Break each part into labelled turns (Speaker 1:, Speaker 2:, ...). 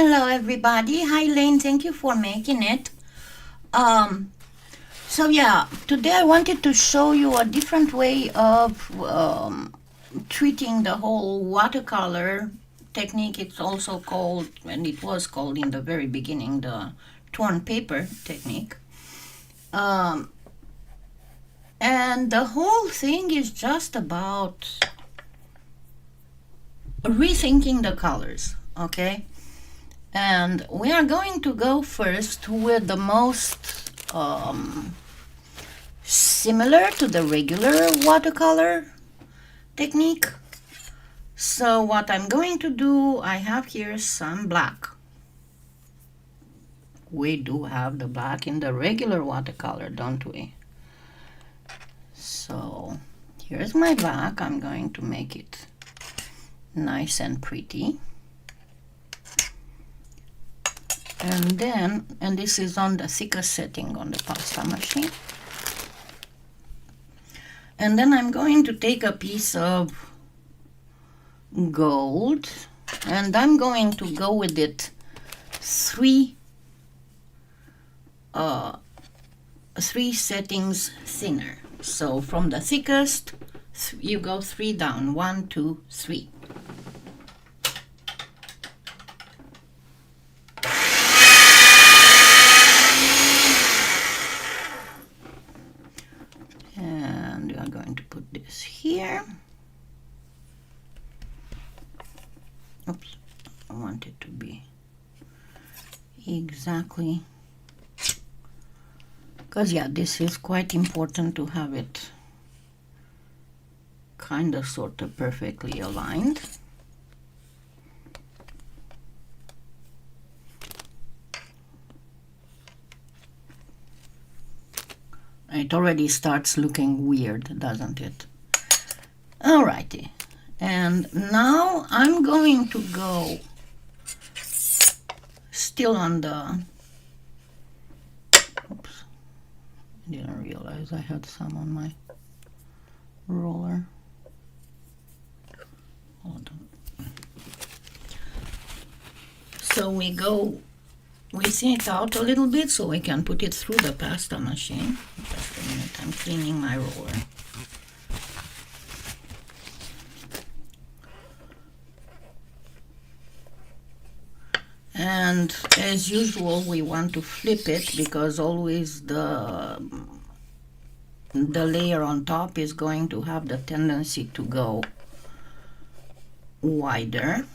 Speaker 1: Hello everybody. Hi Lane, thank you for making it. Um, Today I wanted to show you a different way of treating the whole watercolor technique. It's also called, and it was called in the very beginning, the torn paper technique. Um, and the whole thing is just about rethinking the colors, okay? And we are going to go first with the most similar to the regular watercolor technique. So what I'm going to do, I have here some black. We do have the black in the regular watercolor, don't we? So here's my black. I'm going to make it nice and pretty. And this is on the thickest setting on the pasta machine. And then I'm going to take a piece of gold and I'm going to go with it three settings thinner. So from the thickest, you go 3 down, 1, 2, 3. And we are going to put this here. Oops, I want it to be exactly, because this is quite important to have it kind of sort of perfectly aligned. It already starts looking weird, doesn't it? Alrighty, and now I'm going to go still on the, oops, I didn't realize I had some on my roller. Hold on. So we thin it out a little bit so we can put it through the pasta machine. Just a minute, I'm cleaning my roller. And as usual, we want to flip it because always the layer on top is going to have the tendency to go wider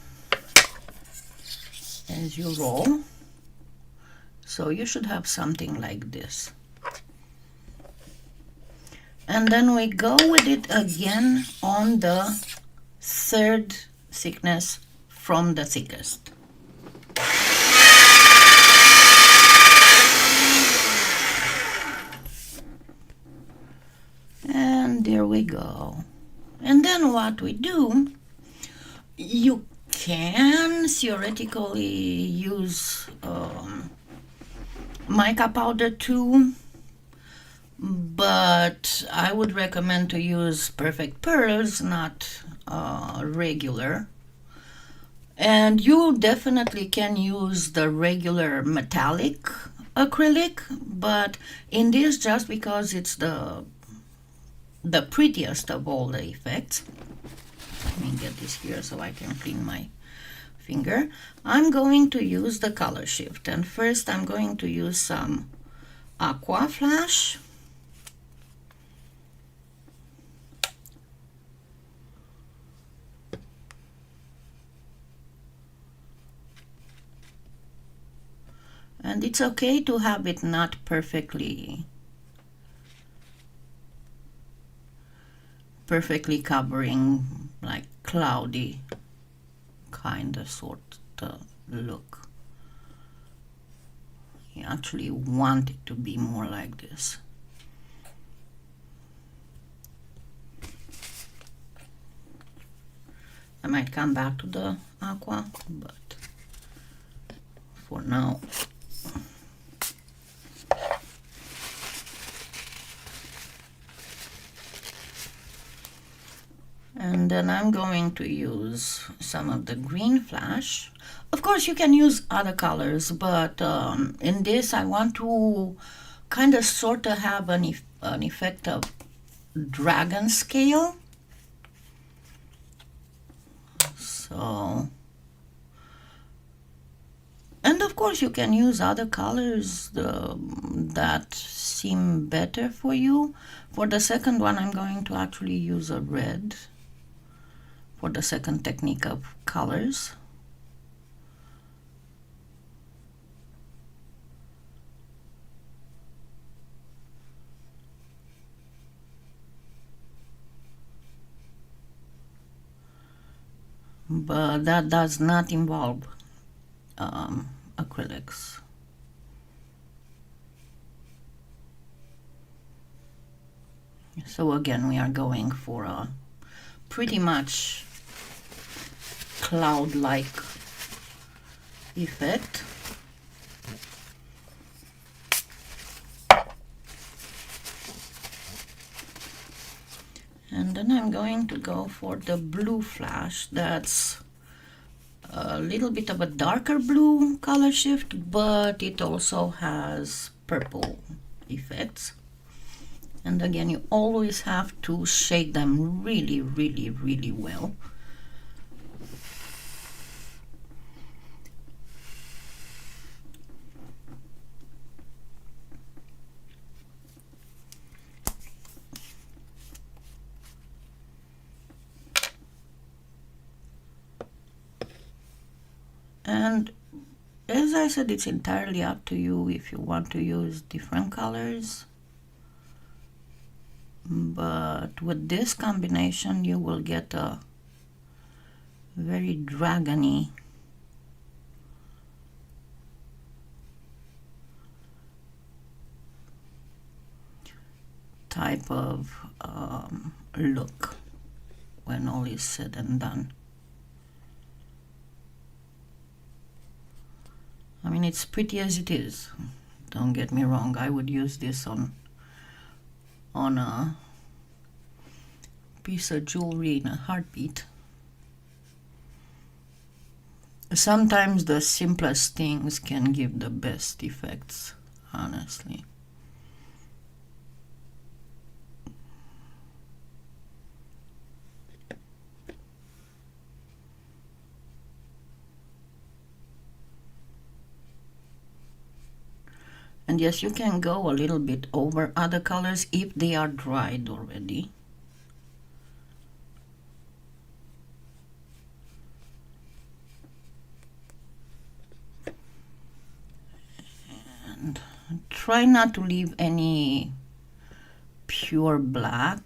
Speaker 1: as you roll. So you should have something like this. And then we go with it again on the third thickness from the thickest. And there we go. And then what we do, you can theoretically use mica powder too, but I would recommend to use perfect pearls, not regular. And you definitely can use the regular metallic acrylic, but in this, just because it's the prettiest of all the effects, let me get this here so I can clean my finger. I'm going to use the color shift, and first I'm going to use some aqua flash. And it's okay to have it not perfectly covering, like cloudy kind of sort of look. You actually want it to be more like this. I might come back to the aqua, but for now And then I'm going to use some of the green flash. Of course, you can use other colors, but in this I want to kind of sort of have an effect of dragon scale. So, and of course you can use other colors that seem better for you. For the second one, I'm going to actually use a red for the second technique of colors. But that does not involve acrylics. So again, we are going for a pretty much cloud-like effect. And then I'm going to go for the blue flash. That's a little bit of a darker blue color shift, but it also has purple effects. And again, you always have to shade them really, really, really well. And as I said, it's entirely up to you if you want to use different colors. But with this combination, you will get a very dragony type of look when all is said and done. I mean, it's pretty as it is. Don't get me wrong. I would use this on a piece of jewelry in a heartbeat. Sometimes the simplest things can give the best effects, honestly. And yes, you can go a little bit over other colors if they are dried already. And try not to leave any pure black.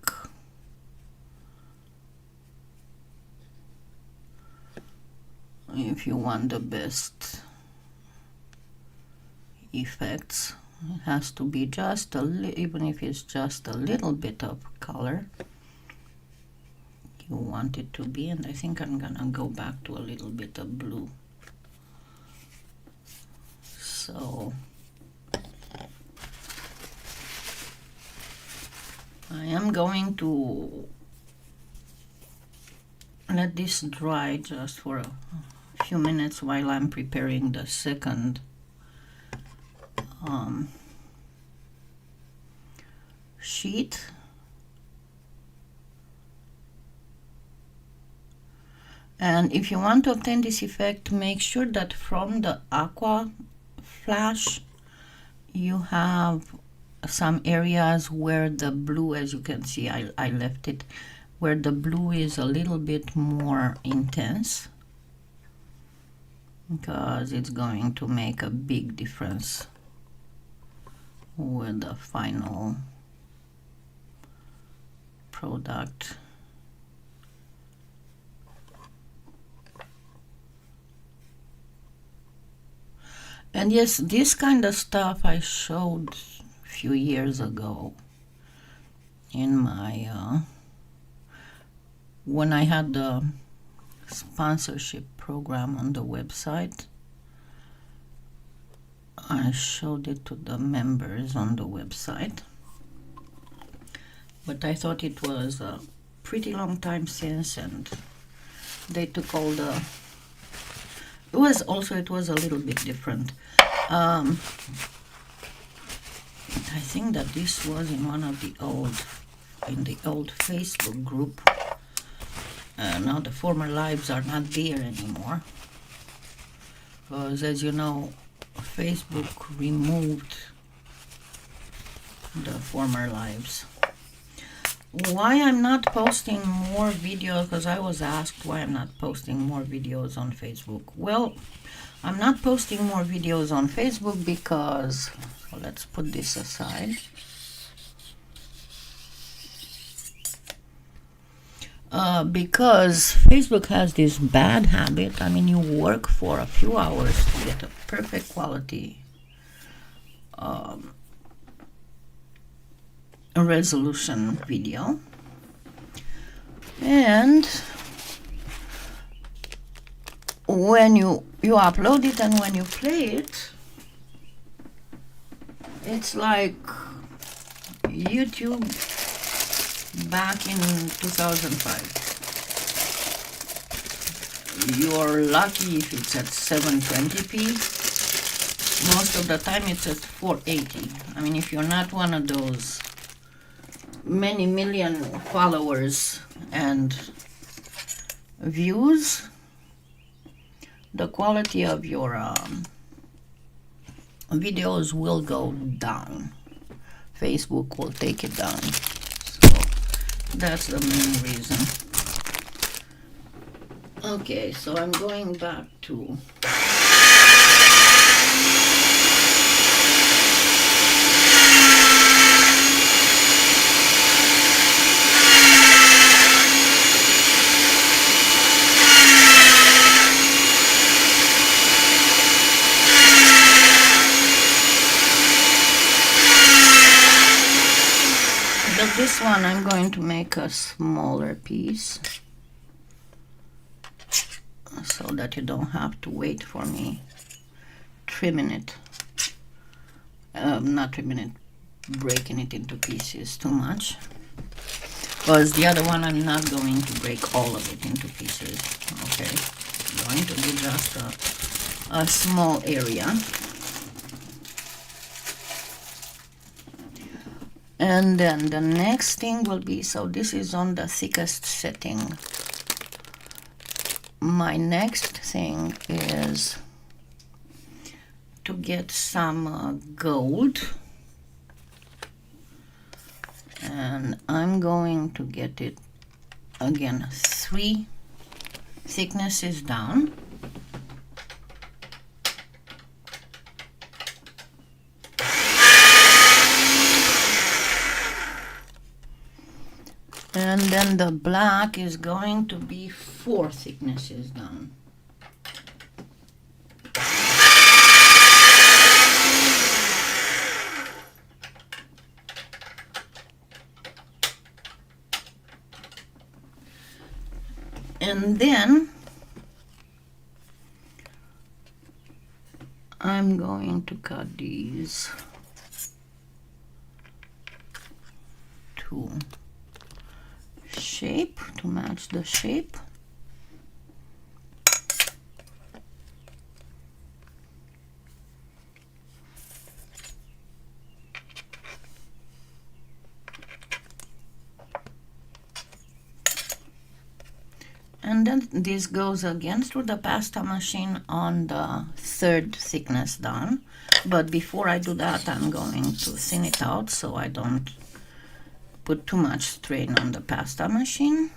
Speaker 1: If you want the best effects, it has to be just even if it's just a little bit of color you want it to be. And I think I'm gonna go back to a little bit of blue. So I am going to let this dry just for a few minutes while I'm preparing the second sheet. And if you want to obtain this effect, make sure that from the aqua flash you have some areas where the blue, as you can see, I left it where the blue is a little bit more intense, because it's going to make a big difference with the final product. And yes, this kind of stuff I showed a few years ago in my when I had the sponsorship program on the website. I showed it to the members on the website, but I thought it was pretty long time since, and they took all the, it was a little bit different. I think that this was in one of the old Facebook group. Now the former lives are not there anymore, because as you know, Facebook removed the former lives. Why I'm not posting more videos, because I was asked why I'm not posting more videos on Facebook. Well, I'm not posting more videos on Facebook because, so let's put this aside. Because Facebook has this bad habit. I mean, you work for a few hours to get a perfect quality resolution video, and when you upload it and when you play it, it's like YouTube back in 2005. You're lucky if it's at 720p. Most of the time it's at 480. I mean, if you're not one of those many million followers and views, the quality of your videos will go down. Facebook will take it down. So that's the main reason. Okay, so I'm going back to this one. I'm going to make a smaller piece so that you don't have to wait for me trimming it, not trimming it, breaking it into pieces too much, because the other one I'm not going to break all of it into pieces. Okay, I'm going to do just a small area. And then the next thing will be, so this is on the thickest setting. My next thing is to get some gold, and I'm going to get it again 3 thicknesses down. And then the black is going to be 4 thicknesses down. And then I'm going to cut these to shape to match the shape. And then this goes again through the pasta machine on the 3rd thickness down. But before I do that, I'm going to thin it out so I don't put too much strain on the pasta machine.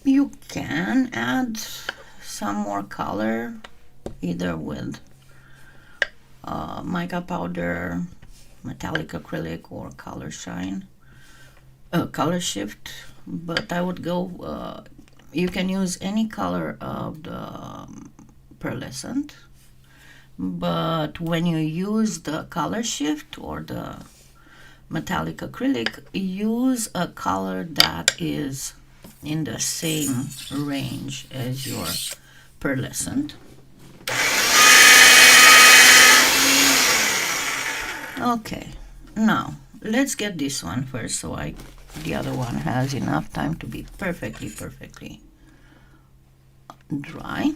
Speaker 1: You can add some more color, either with mica powder, metallic acrylic, or color shine, color shift, but I would go, you can use any color of the pearlescent, but when you use the color shift or the metallic acrylic, use a color that is in the same range as your pearlescent. Okay, now let's get this one first so the other one has enough time to be perfectly dry.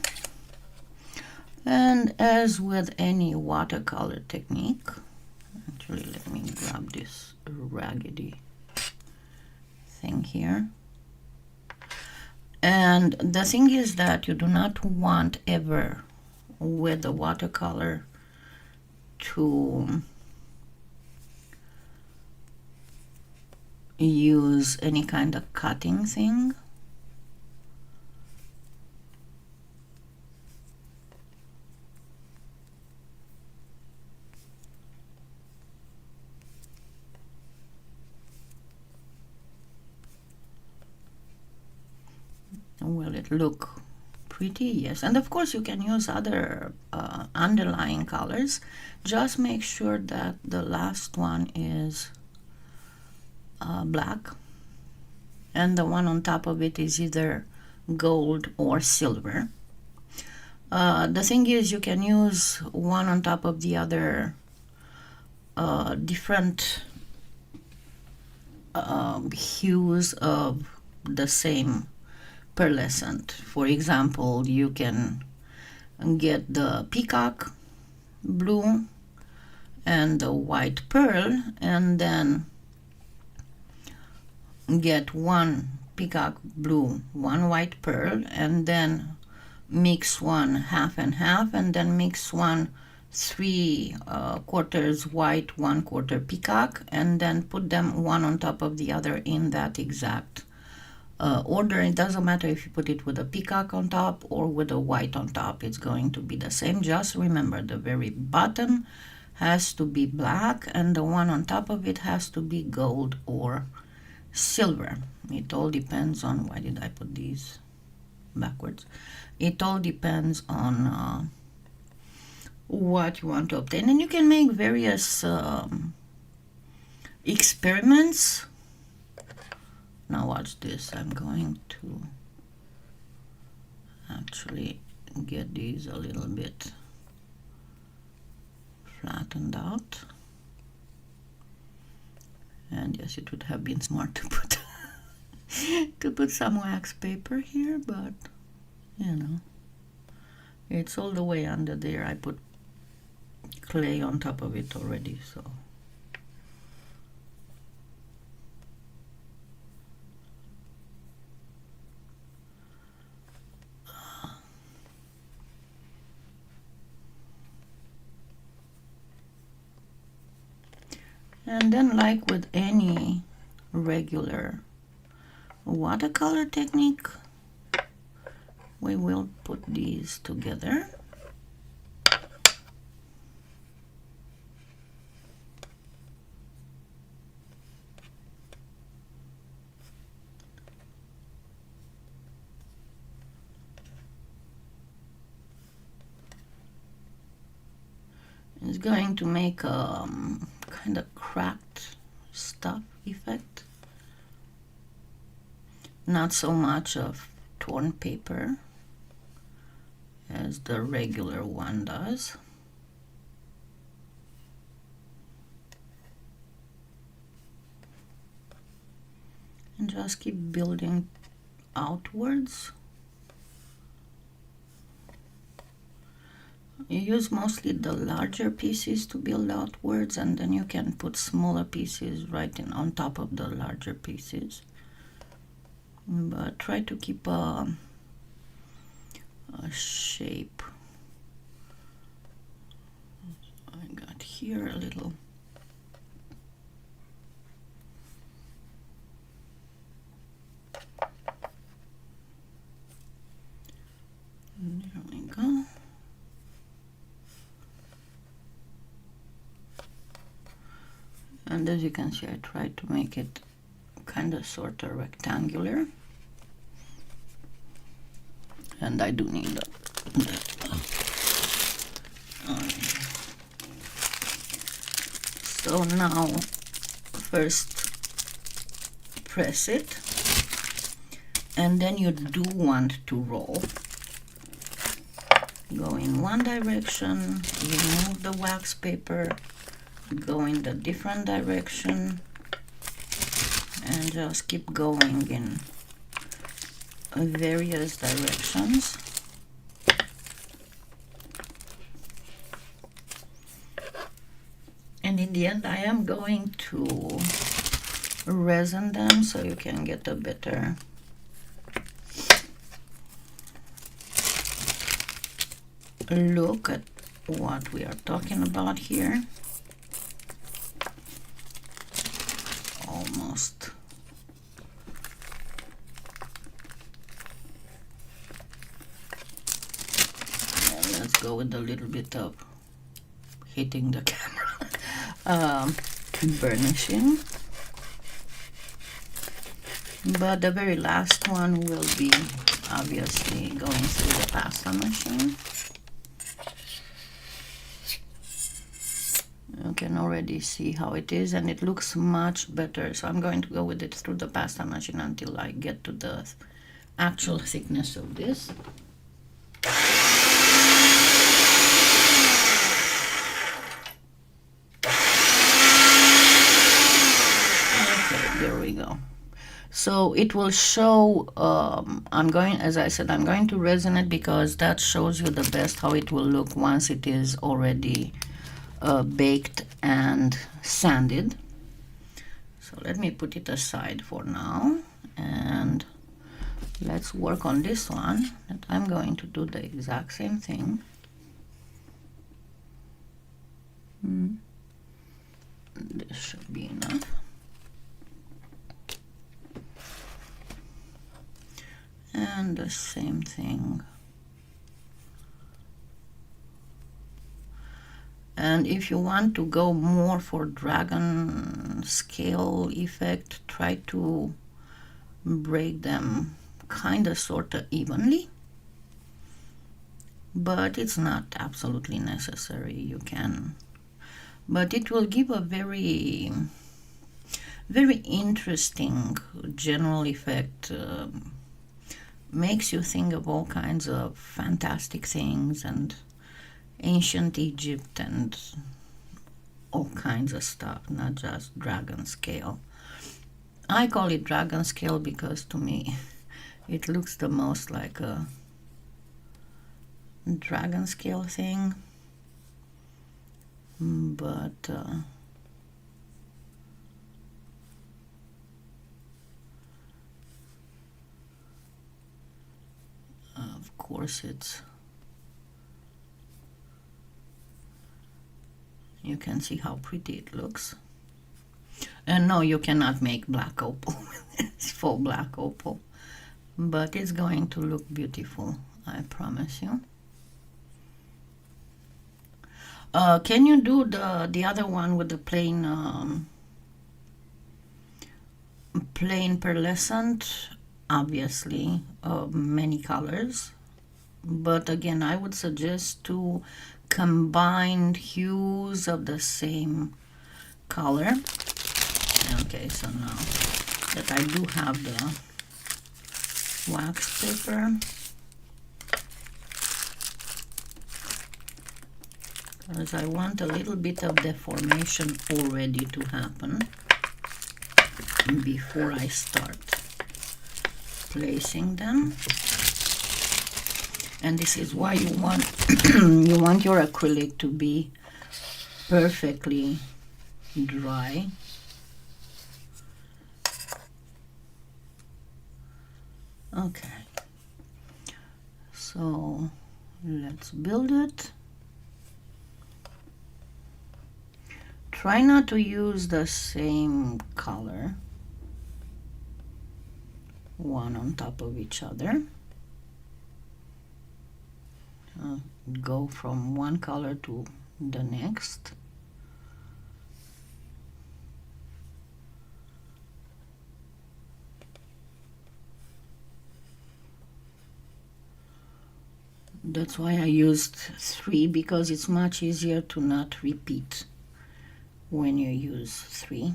Speaker 1: And as with any watercolor technique, actually let me grab this raggedy thing here. And the thing is that you do not want ever with the watercolor to use any kind of cutting thing. Will it look pretty? Yes. And of course you can use other underlying colors. Just make sure that the last one is black and the one on top of it is either gold or silver. The thing is, you can use one on top of the other, different hues of the same pearlescent. For example, you can get the peacock blue and the white pearl, and then get one peacock blue, one white pearl, and then mix one half and half, and then mix one 3/4 white, 1/4 peacock, and then put them one on top of the other in that exact order. It doesn't matter if you put it with a peacock on top or with a white on top, it's going to be the same. Just remember, the very bottom has to be black and the one on top of it has to be gold or silver. It all depends on, why did I put these backwards? It all depends on what you want to obtain, and you can make various experiments. Now watch this. I'm going to actually get these a little bit flattened out. And yes, it would have been smart to put to put some wax paper here, but you know, it's all the way under there. I put clay on top of it already, so and then, like with any regular watercolor technique, we will put these together. It's going to make a kind of cracked stuff effect. Not so much of torn paper as the regular one does. And just keep building outwards. You use mostly the larger pieces to build outwards, and then you can put smaller pieces right in on top of the larger pieces. But try to keep a shape. I got here a little. And there we go. And as you can see, I tried to make it kind of sort of rectangular. And I do need that. So now, first press it, and then you do want to roll. Go in one direction, remove the wax paper, go in the different direction and just keep going in various directions. And in the end, I am going to resin them so you can get a better look at what we are talking about here. Almost. And let's go with a little bit of hitting the camera. Burnishing. But the very last one will be obviously going through the pasta machine. You can already see how it is, and it looks much better. So I'm going to go with it through the pasta machine until I get to the actual thickness of this. Okay, there we go. So it will show, as I said, I'm going to resin it because that shows you the best how it will look once it is already baked and sanded. So let me put it aside for now, and let's work on this one. And I'm going to do the exact same thing. This should be enough. And the same thing. And if you want to go more for dragon scale effect, try to break them kind of sort of evenly. But it's not absolutely necessary. You can. But it will give a very, very interesting general effect. Makes you think of all kinds of fantastic things and ancient Egypt and all kinds of stuff, not just dragon scale. I call it dragon scale because to me it looks the most like a dragon scale thing. But of course you can see how pretty it looks. And no, you cannot make black opal. It's full black opal. But it's going to look beautiful, I promise you. Can you do the other one with the plain pearlescent? Obviously, many colors. But again, I would suggest to combine hues of the same color. Okay, so now that I do have the wax paper, because I want a little bit of deformation already to happen before I start placing them. And this is why you want you want your acrylic to be perfectly dry. Okay, so let's build it. Try not to use the same color one on top of each other. Go from one color to the next. That's why I used 3, because it's much easier to not repeat when you use 3.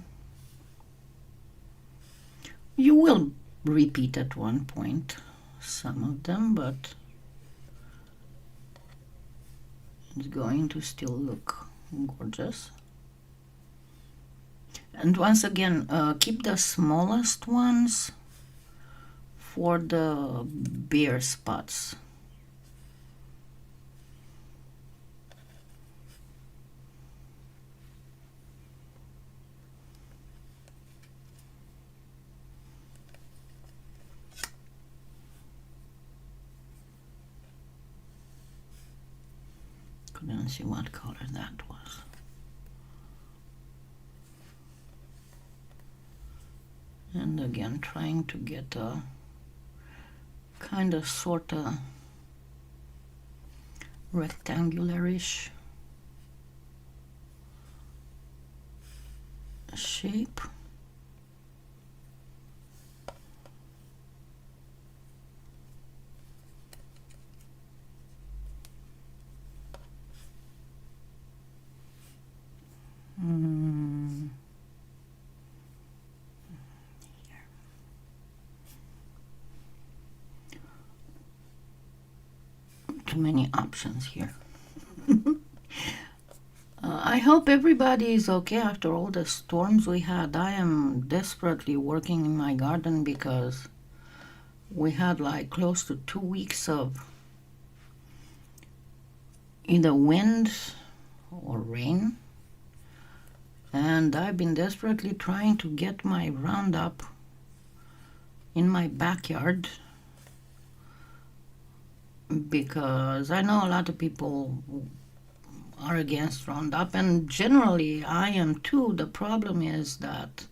Speaker 1: You will repeat at one point some of them, but it's going to still look gorgeous. And once again, keep the smallest ones for the bare spots. Couldn't see what color that was. And again, trying to get a kind of sort of rectangularish shape. Too many options here. I hope everybody is okay after all the storms we had. I am desperately working in my garden because we had like close to 2 weeks of either wind or rain. And I've been desperately trying to get my Roundup in my backyard because I know a lot of people are against Roundup, and generally I am too. The problem is that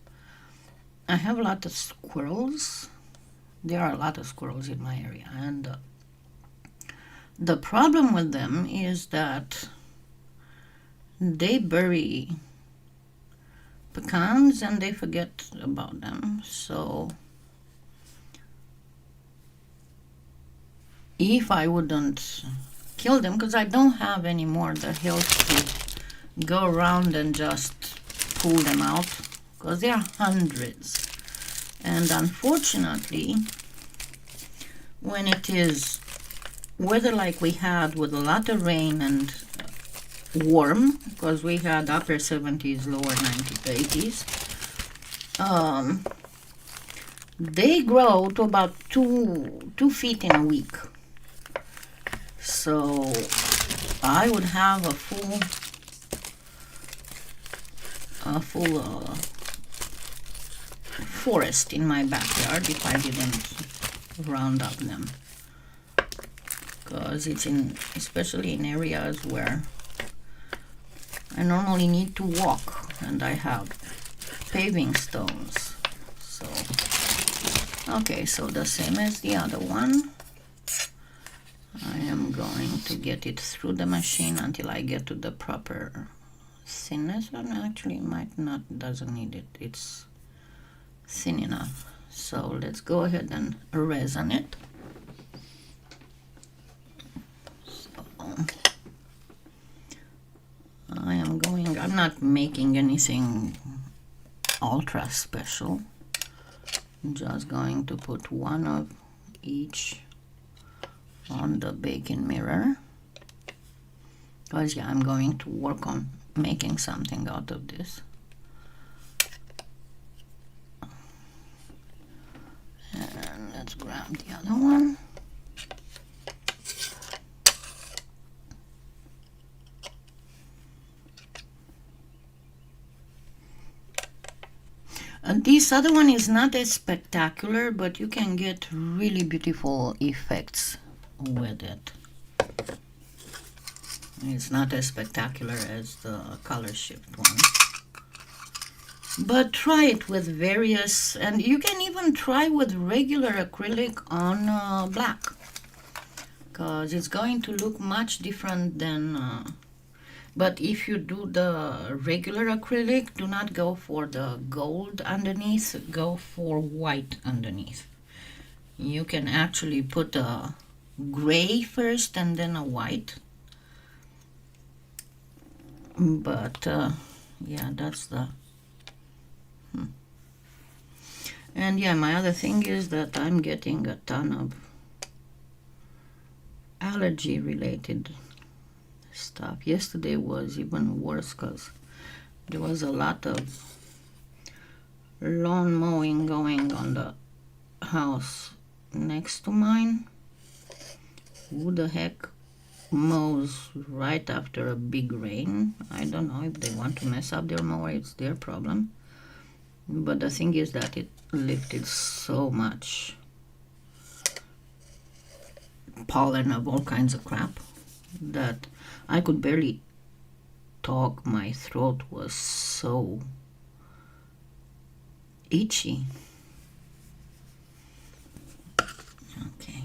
Speaker 1: I have a lot of squirrels. There are a lot of squirrels in my area, and the problem with them is that they bury pecans and they forget about them. So if I wouldn't kill them, because I don't have any more the health to go around and just pull them out, because there are hundreds. And unfortunately, when it is weather like we had with a lot of rain and warm, because we had upper 70s, lower 80s, they grow to about 2 feet in a week. So I would have a full forest in my backyard if I didn't round up them, because it's especially in areas where I normally need to walk and I have paving stones. So okay, so the same as the other one, I am going to get it through the machine until I get to the proper thinness. And actually might not, doesn't need it, it's thin enough. So let's go ahead and resin it. So I'm not making anything ultra special. I'm just going to put one of each on the baking mirror, because yeah, I'm going to work on making something out of this. And let's grab the other one. And this other one is not as spectacular, but you can get really beautiful effects with it. It's not as spectacular as the color shift one, but try it with various, and you can even try with regular acrylic on black, because it's going to look much different than but if you do the regular acrylic, do not go for the gold underneath, go for white underneath. You can actually put a gray first and then a white. But yeah, that's the and yeah, my other thing is that I'm getting a ton of allergy related stuff. Yesterday was even worse because there was a lot of lawn mowing going on the house next to mine. Who the heck mows right after a big rain? I don't know if they want to mess up their mower, it's their problem. But the thing is that it lifted so much pollen of all kinds of crap that I could barely talk. My throat was so itchy. Okay.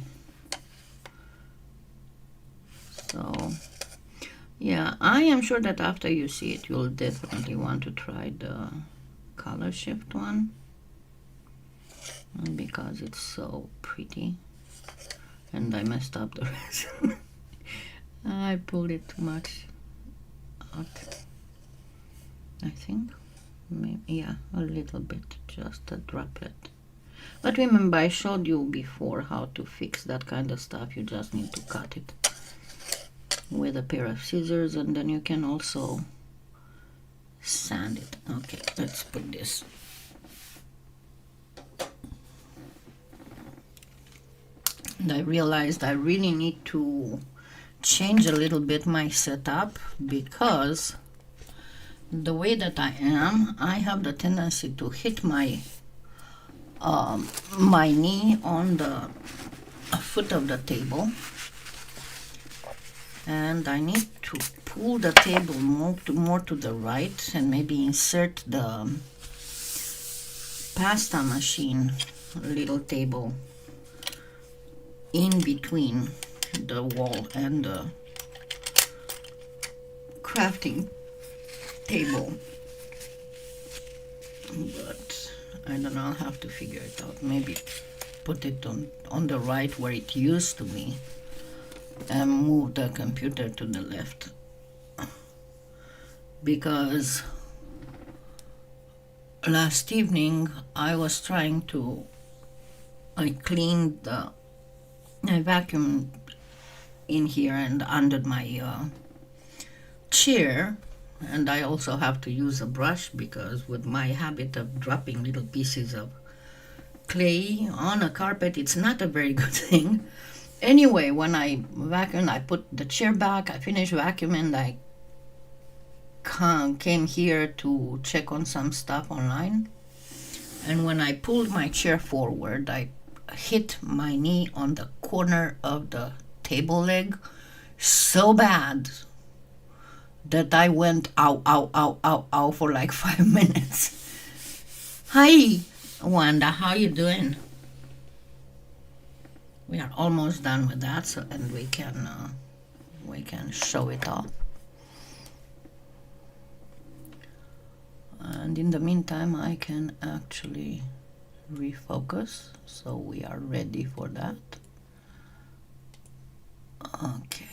Speaker 1: So, yeah, I am sure that after you see it, you'll definitely want to try the color shift one because it's so pretty. And I messed up the rest. I pulled it too much out, I think. Maybe, yeah, a little bit, just a droplet. But remember, I showed you before how to fix that kind of stuff. You just need to cut it with a pair of scissors, and then you can also sand it. Okay, let's put this. And I realized I really need to change a little bit my setup because the way that I am, I have the tendency to hit my my knee on the foot of the table, and I need to pull the table more to the right and maybe insert the pasta machine little table in between the wall and the crafting table. But I don't know, I'll have to figure it out. Maybe put it on the right where it used to be and move the computer to the left, because last evening I was trying to I vacuumed in here and under my chair, and I also have to use a brush because with my habit of dropping little pieces of clay on a carpet, it's not a very good thing. Anyway, when I vacuumed, I put the chair back, I finished vacuuming, I came here to check on some stuff online, and when I pulled my chair forward, I hit my knee on the corner of the table leg so bad that I went ow, ow, ow, ow, ow for like 5 minutes. Hi, Wanda, how you doing? We are almost done with that, so and we can show it off. And in the meantime, I can actually refocus, so we are ready for that. Okay.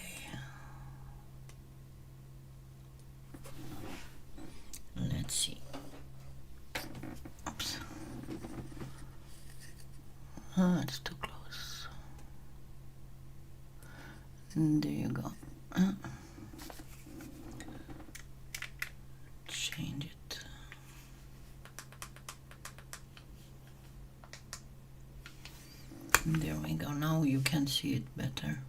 Speaker 1: Let's see. Oops. It's too close. And there you go. Change it. There we go. Now you can see it better.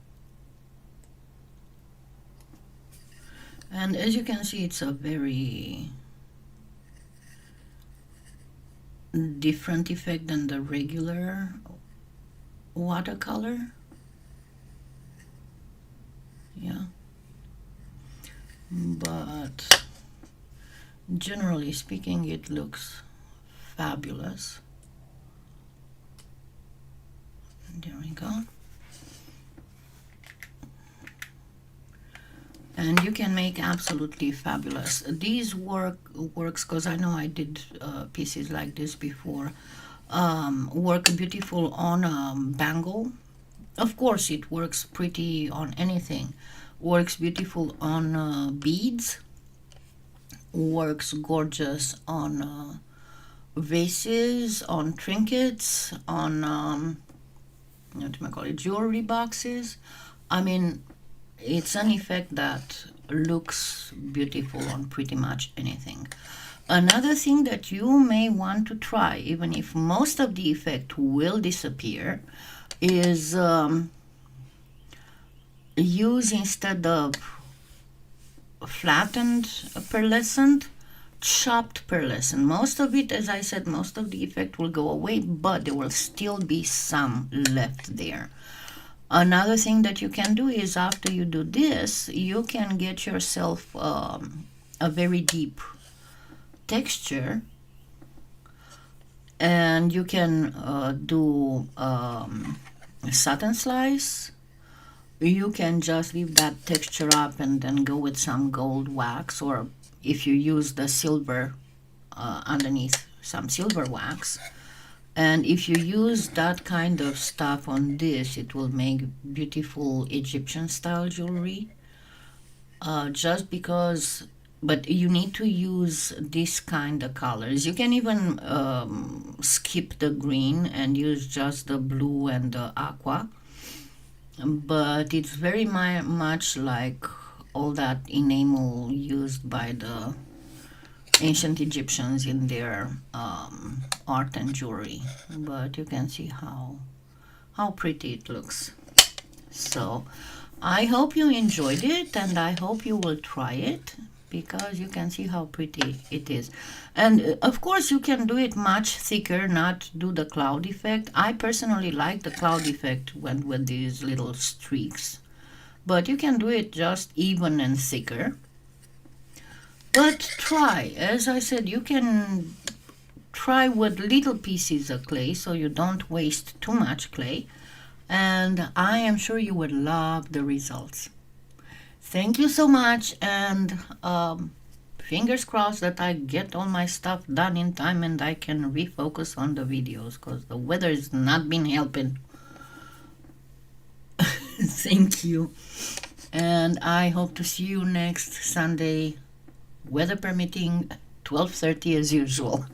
Speaker 1: And as you can see, it's a very different effect than the regular watercolor. Yeah. But generally speaking, it looks fabulous. There we go. And you can make absolutely fabulous. These works because I know I did pieces like this before. Work beautiful on a bangle. Of course, it works pretty on anything. Works beautiful on beads. Works gorgeous on vases, on trinkets, on what do I call it, jewelry boxes. I mean, it's an effect that looks beautiful on pretty much anything. Another thing that you may want to try, even if most of the effect will disappear, is use, instead of flattened pearlescent, chopped pearlescent. Most of it, as I said, most of the effect will go away, but there will still be some left there. Another thing that you can do is, after you do this, you can get yourself a very deep texture, and you can do satin slice. You can just leave that texture up and then go with some gold wax, or if you use the silver underneath, some silver wax. And if you use that kind of stuff on this, it will make beautiful Egyptian style jewelry. Just because, but you need to use this kind of colors. You can even skip the green and use just the blue and the aqua. But it's very much like all that enamel used by the ancient Egyptians in their art and jewelry. But you can see how pretty it looks. So I hope you enjoyed it, and I hope you will try it, because you can see how pretty it is. And of course you can do it much thicker, not do the cloud effect. I personally like the cloud effect when with these little streaks, but you can do it just even and thicker. But try, as I said, you can try with little pieces of clay so you don't waste too much clay, and I am sure you would love the results. Thank you so much, and fingers crossed that I get all my stuff done in time and I can refocus on the videos, because the weather has not been helping. Thank you, and I hope to see you next Sunday, weather permitting, 12:30 as usual.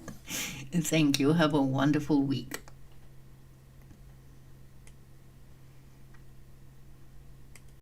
Speaker 1: Thank you. Have a wonderful week.